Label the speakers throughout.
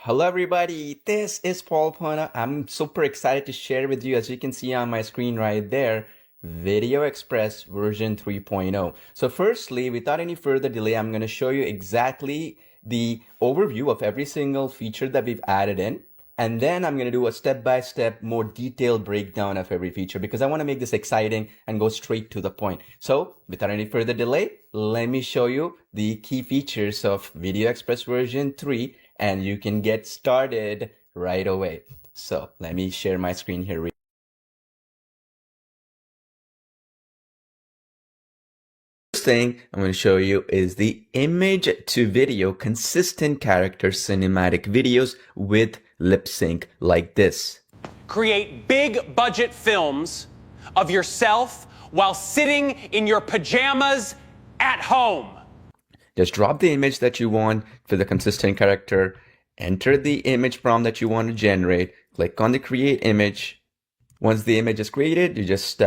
Speaker 1: Hello everybody, this is Paul Pona. I'm super excited to share with you, as you can see on my screen right there, VideoExpress version 3.0. So firstly, without any further delay, I'm going to show you exactly the overview of every single feature that we've added in. And then I'm going to do a step-by-step, more detailed breakdown of every feature because I want to make this exciting and go straight to the point. So without any further delay, let me show you the key features of VideoExpress version 3 and you can get started right away. So let me share my screen here. First thing I'm going to show you is the image to video consistent character cinematic videos with lip sync like this.
Speaker 2: Create big budget films of yourself while sitting in your pajamas at home.
Speaker 1: Just drop the image that you want for the consistent character, enter the image prompt that you want to generate, click on the create image. Once the image is created, you just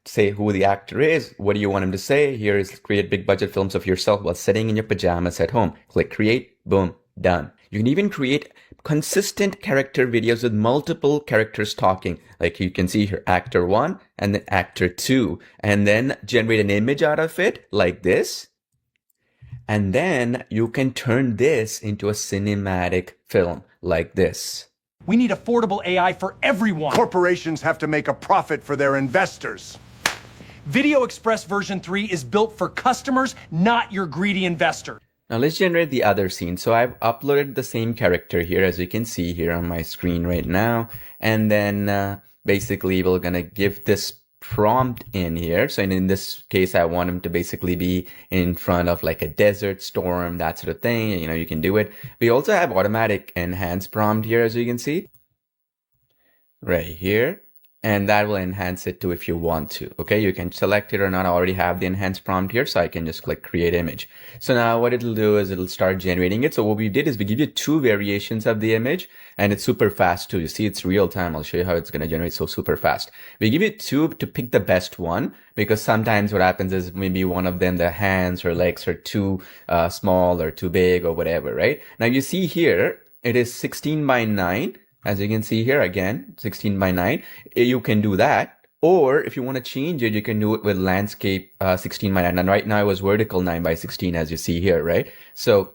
Speaker 1: say who the actor is, what do you want him to say. Here is create big budget films of yourself while sitting in your pajamas at home. Click create, boom, done. You can even create consistent character videos with multiple characters talking. Like you can see here, actor 1 and then actor 2, and then generate an image out of it like this. And then you can turn this into a cinematic film like this.
Speaker 3: We need affordable AI for everyone.
Speaker 4: Corporations have to make a profit for their investors.
Speaker 3: VideoExpress version 3 is built for customers, not your greedy investors.
Speaker 1: Now let's generate the other scene. So I've uploaded the same character here, as you can see here on my screen right now. And then basically we're going to give this prompt in here. So in this case, I want him to basically be in front of like a desert storm, that sort of thing. You know, you can do it. We also have automatic enhance prompt here, as you can see right here. And that will enhance it too if you want to. Okay, you can select it or not. I already have the enhanced prompt here, so I can just click create image. So now what it'll do is it'll start generating it. So what we did is we give you 2 variations of the image, and it's super fast too. You see, it's real time. I'll show you how it's going to generate so super fast. We give you 2 to pick the best one, because sometimes what happens is maybe one of them, the hands or legs are too small or too big or whatever, right? Now you see here, it is 16 by 9. As you can see here, again, 16 by 9. You can do that. Or if you want to change it, you can do it with landscape 16 by 9. And right now it was vertical 9 by 16, as you see here, right? So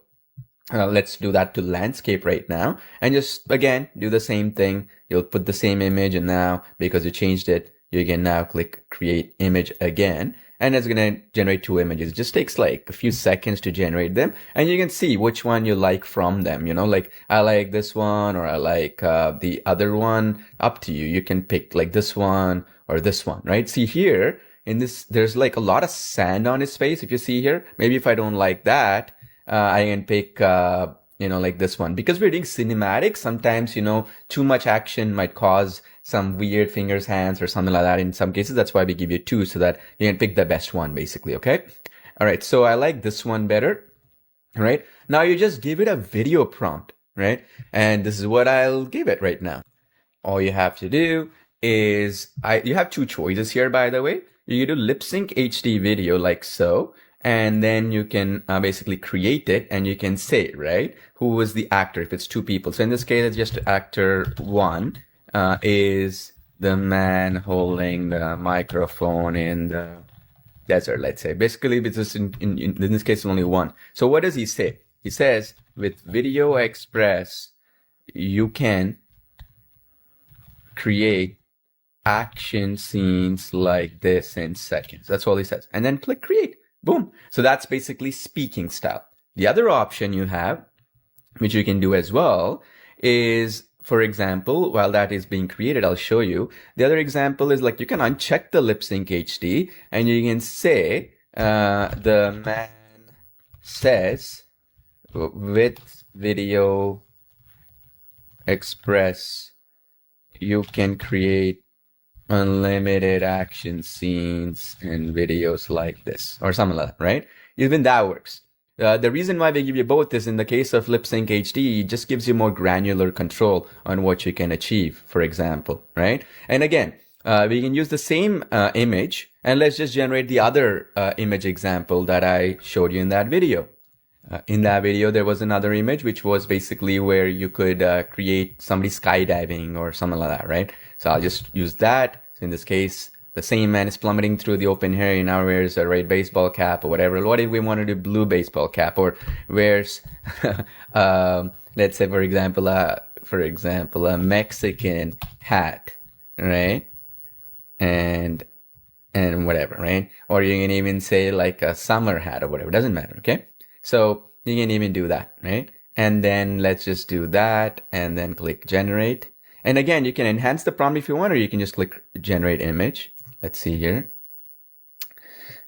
Speaker 1: let's do that to landscape right now. And just, again, do the same thing. You'll put the same image, and now, because you changed it, you can now click create image again. And it's going to generate 2 images. It just takes like a few seconds to generate them. And you can see which one you like from them. You know, like I like this one, or I like the other one. Up to you. You can pick like this one or this one, right? See here in this, there's like a lot of sand on his face. If you see here, maybe if I don't like that, I can pick, like this one. Because we're doing cinematic, sometimes, too much action might cause some weird fingers, hands, or something like that in some cases. That's why we give you 2, so that you can pick the best one, basically, okay? All right, so I like this one better, right? Now you just give it a video prompt, right? And this is what I'll give it right now. All you have to do is, you have 2 choices here, by the way. You do lip sync HD video like so. And then you can basically create it, and you can say, right, who was the actor if it's 2 people. So in this case, it's just actor 1 is the man holding the microphone in the desert, let's say. Basically, it's just in this case, only 1. So what does he say? He says, with VideoExpress, you can create action scenes like this in seconds. That's all he says. And then click create. Boom. So that's basically speaking style. The other option you have, which you can do as well, is, for example, while that is being created, I'll show you. The other example is like you can uncheck the lip sync HD, and you can say, the man says, with VideoExpress, you can create unlimited action scenes and videos like this, or something like that, right? Even that works. The reason why we give you both is in the case of lip sync HD, it just gives you more granular control on what you can achieve, for example, right? And again, we can use the same image, and let's just generate the other image example that I showed you in that video. In that video, there was another image, which was basically where you could create somebody skydiving or something like that, right? So I'll just use that. So in this case, the same man is plummeting through the open air. He now wears a red baseball cap or whatever. What if we want to do blue baseball cap, or wears, let's say, for example, a Mexican hat, right? And whatever, right? Or you can even say like a summer hat or whatever. Doesn't matter, okay? So you can even do that, right? And then let's just do that and then click generate. And again, you can enhance the prompt if you want, or you can just click generate image. Let's see here.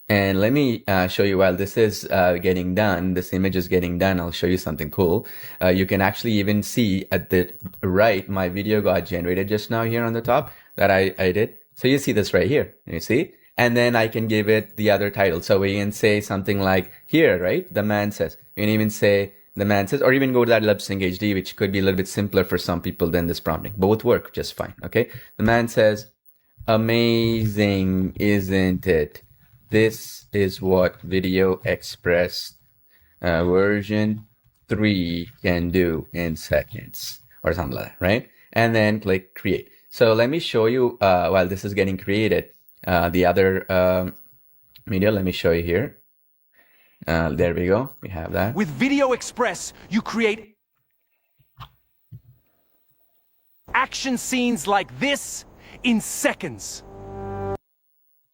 Speaker 1: And let me show you while this is getting done, this image is getting done, I'll show you something cool. You can actually even see at the right, my video got generated just now here on the top that I did. So you see this right here, you see? And then I can give it the other title. So we can say something like here, right? The man says. You can even say the man says, or even go to that lip sync HD, which could be a little bit simpler for some people than this prompting. Both work just fine, okay? The man says, amazing, isn't it? This is what VideoExpress version 3 can do in seconds, or something like that, right? And then click create. So let me show you, while this is getting created, the other video. Let me show you here. There we go. We have that.
Speaker 3: With VideoExpress, you create action scenes like this in seconds.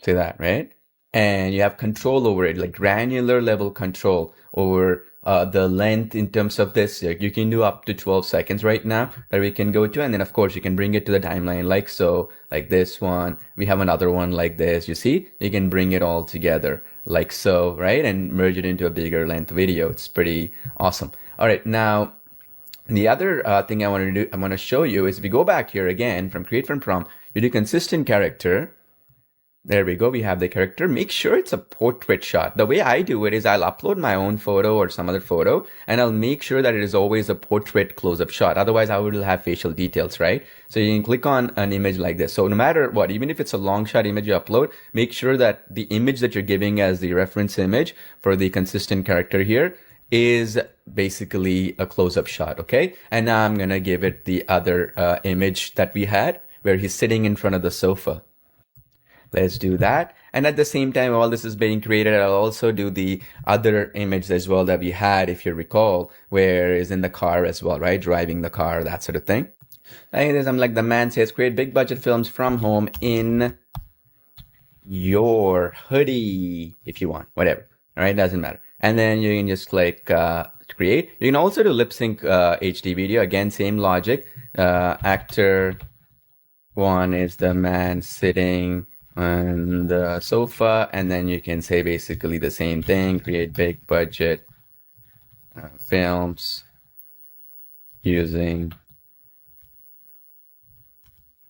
Speaker 1: See that, right? And you have control over it, like granular level control over the length in terms of this. You can do up to 12 seconds right now that we can go to. And then, of course, you can bring it to the timeline like so, like this one. We have another one like this. You see, you can bring it all together like so, right? And merge it into a bigger length video. It's pretty awesome. All right. Now, the other thing I want to show you is if we go back here again from create from prompt, you do consistent character. There we go. We have the character. Make sure it's a portrait shot. The way I do it is I'll upload my own photo or some other photo, and I'll make sure that it is always a portrait close-up shot. Otherwise, I will have facial details, right? So you can click on an image like this. So no matter what, even if it's a long shot image you upload, make sure that the image that you're giving as the reference image for the consistent character here is basically a close-up shot, okay? And now I'm going to give it the other image that we had where he's sitting in front of the sofa. Let's do that. And at the same time, while this is being created, I'll also do the other image as well that we had, if you recall, where is in the car as well, right? Driving the car, that sort of thing. Like this, I'm like, the man says, create big budget films from home in your hoodie, if you want, whatever. All right, doesn't matter. And then you can just click create. You can also do lip sync HD video. Again, same logic. Actor 1 is the man sitting on the sofa, and then you can say basically the same thing, create big budget films using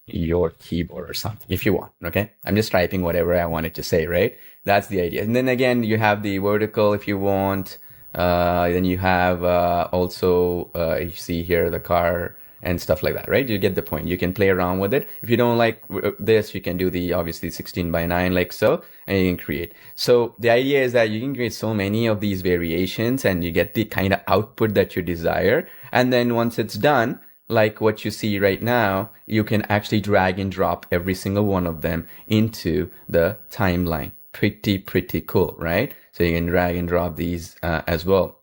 Speaker 1: your keyboard or something if you want. Okay, I'm just typing whatever I wanted to say, right? That's the idea. And then again, you have the vertical if you want. Then you have also you see here the car and stuff like that, right? You get the point. You can play around with it. If you don't like this, you can do the obviously 16:9 like so, and you can create. So the idea is that you can create so many of these variations and you get the kind of output that you desire. And then once it's done, like what you see right now, you can actually drag and drop every single one of them into the timeline. Pretty cool, right? So you can drag and drop these as well.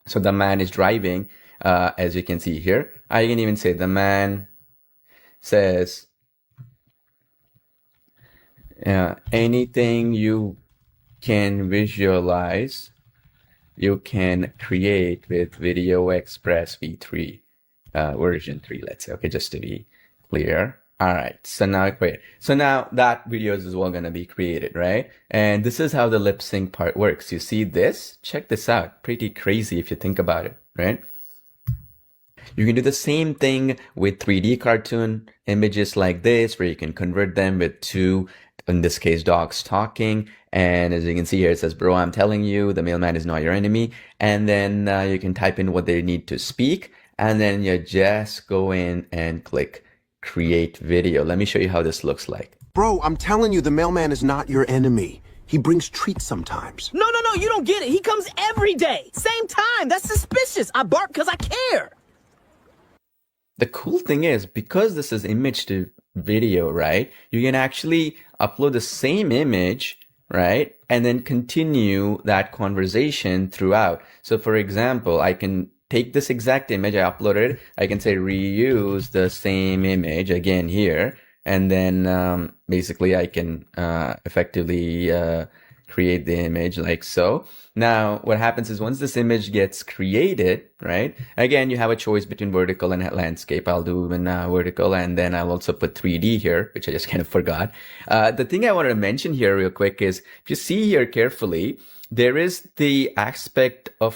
Speaker 1: So the man is driving. As you can see here, I can even say the man says anything you can visualize, you can create with VideoExpress V3 version 3, let's say. Okay, just to be clear. All right, so now create. So now that video is as well going to be created, right? And this is how the lip sync part works. You see this? Check this out. Pretty crazy if you think about it, right? You can do the same thing with 3D cartoon images like this, where you can convert them with two, in this case, dogs talking. And as you can see here, it says, bro, I'm telling you, the mailman is not your enemy. And then you can type in what they need to speak. And then you just go in and click create video. Let me show you how this looks like.
Speaker 5: Bro, I'm telling you, the mailman is not your enemy. He brings treats sometimes.
Speaker 6: No, you don't get it. He comes every day. Same time. That's suspicious. I bark because I care.
Speaker 1: The cool thing is, because this is image to video, right? You can actually upload the same image, right? And then continue that conversation throughout. So for example, I can take this exact image, I uploaded it. I can say reuse the same image again here. And then basically I can effectively create the image like so. Now, what happens is once this image gets created, right? Again, you have a choice between vertical and landscape. I'll do even vertical, and then I'll also put 3D here, which I just kind of forgot. The thing I wanted to mention here real quick is, if you see here carefully, there is the aspect of,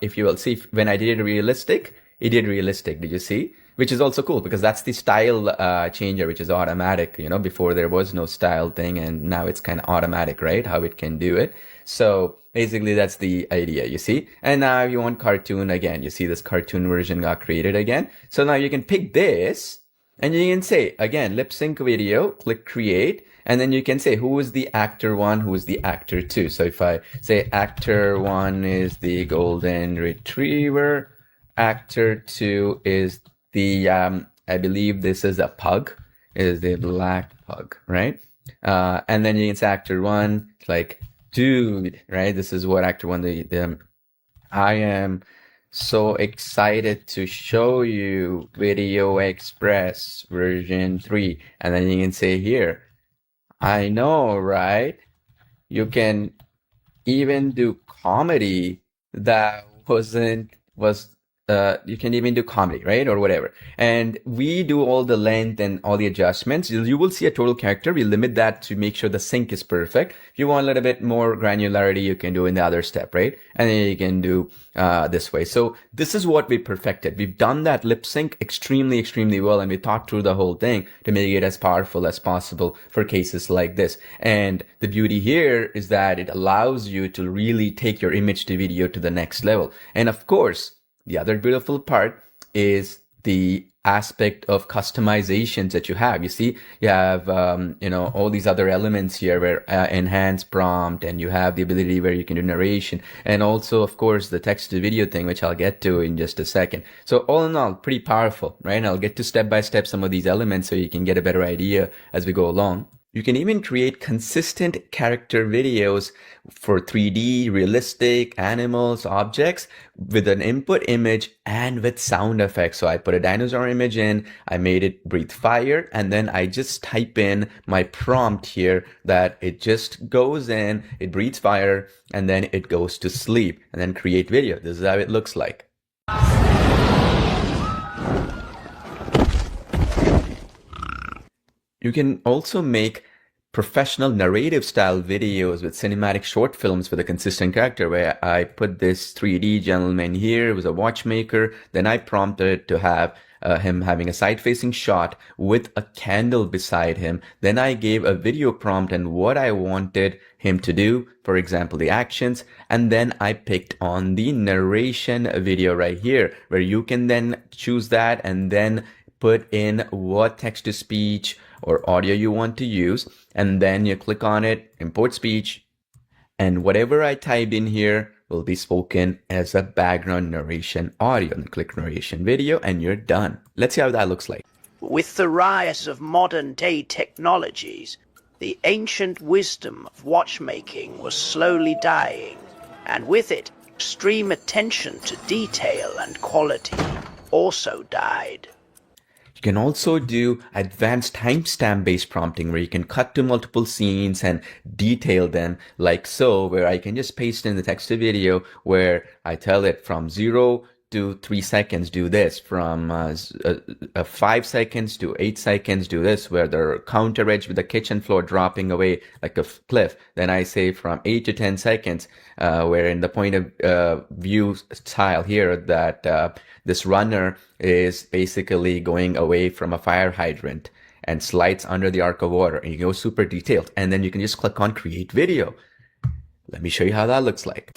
Speaker 1: if you will see, when I did it realistic, it did realistic. Did you see? Which is also cool because that's the style changer, which is automatic. You know, before there was no style thing, and now it's kind of automatic, right? How it can do it. So basically that's the idea, you see? And now if you want cartoon again, you see this cartoon version got created again. So now you can pick this and you can say, again, lip sync video, click create. And then you can say, who is the actor one? Who is the actor two? So if I say actor one is the golden retriever, actor two is the, I believe this is a pug, is the black pug, right? And then you can say actor one, like, dude, right? This is what actor one, I am so excited to show you VideoExpress version 3. And then you can say here, I know, right? You can even do comedy that you can even do comedy, right? Or whatever. And we do all the length and all the adjustments. You will see a total character. We limit that to make sure the sync is perfect. If you want a little bit more granularity, you can do in the other step, right? And then you can do this way. So this is what we perfected. We've done that lip sync extremely, extremely well. And we thought through the whole thing to make it as powerful as possible for cases like this. And the beauty here is that it allows you to really take your image to video to the next level. And of course, the other beautiful part is the aspect of customizations that you have. You see, you have, all these other elements here where enhance prompt, and you have the ability where you can do narration, and also, of course, the text to video thing, which I'll get to in just a second. So all in all, pretty powerful, right? And I'll get to step by step some of these elements so you can get a better idea as we go along. You can even create consistent character videos for 3D, realistic, animals, objects with an input image and with sound effects. So I put a dinosaur image in, I made it breathe fire, and then I just type in my prompt here that it just goes in, it breathes fire, and then it goes to sleep, and then create video. This is how it looks like. You can also make professional narrative style videos with cinematic short films with a consistent character, where I put this 3D gentleman here, it was a watchmaker. Then I prompted to have him having a side-facing shot with a candle beside him. Then I gave a video prompt and what I wanted him to do, for example, the actions. And then I picked on the narration video right here, where you can then choose that and then put in what text-to-speech or audio you want to use, and then you click on it, import speech, and whatever I typed in here will be spoken as a background narration audio. And click narration video, and you're done. Let's see how that looks like.
Speaker 7: With the rise of modern-day technologies, the ancient wisdom of watchmaking was slowly dying, and with it, extreme attention to detail and quality also died.
Speaker 1: You can also do advanced timestamp based prompting, where you can cut to multiple scenes and detail them like so, where I can just paste in the text to video where I tell it from 0 to 3 seconds, do this, from 5 seconds to 8 seconds, do this, where the counter edge with the kitchen floor dropping away like a cliff. Then I say from 8 to 10 seconds, where in the point of view style here that this runner is basically going away from a fire hydrant and slides under the arc of water, and you go super detailed. And then you can just click on create video. Let me show you how that looks like.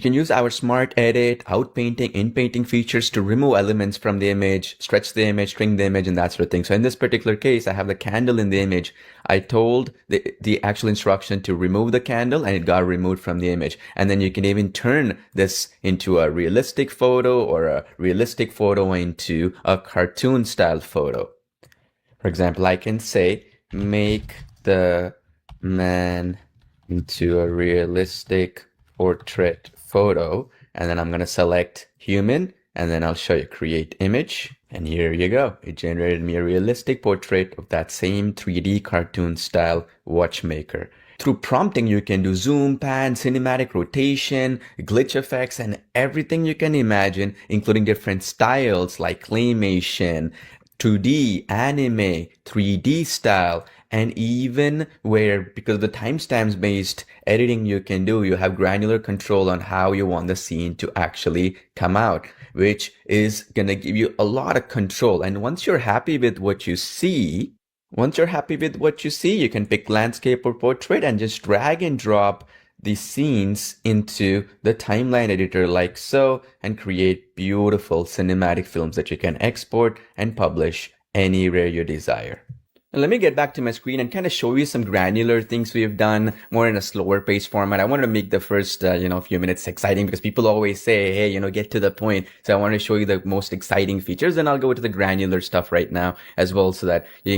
Speaker 1: can use our smart edit, outpainting, inpainting features to remove elements from the image, stretch the image, shrink the image, and that sort of thing. So in this particular case, I have the candle in the image. I told the actual instruction to remove the candle, and it got removed from the image. And then you can even turn this into a realistic photo, or a realistic photo into a cartoon style photo. For example, I can say, make the man into a realistic portrait photo, and then I'm going to select human, and then I'll show you create image, and here you go. It generated me a realistic portrait of that same 3D cartoon style watchmaker. Through prompting, you can do zoom, pan, cinematic rotation, glitch effects, and everything you can imagine, including different styles like claymation, 2D, anime, 3D style, and even where, because of the timestamps based editing you can do, you have granular control on how you want the scene to actually come out, which is going to give you a lot of control. And once you're happy with what you see, you can pick landscape or portrait and just drag and drop the scenes into the timeline editor like so, and create beautiful cinematic films that you can export and publish anywhere you desire. Now let me get back to my screen and kind of show you some granular things we have done more in a slower paced format. I wanted to make the first, few minutes exciting, because people always say, hey, get to the point. So I want to show you the most exciting features, and I'll go to the granular stuff right now as well, so that you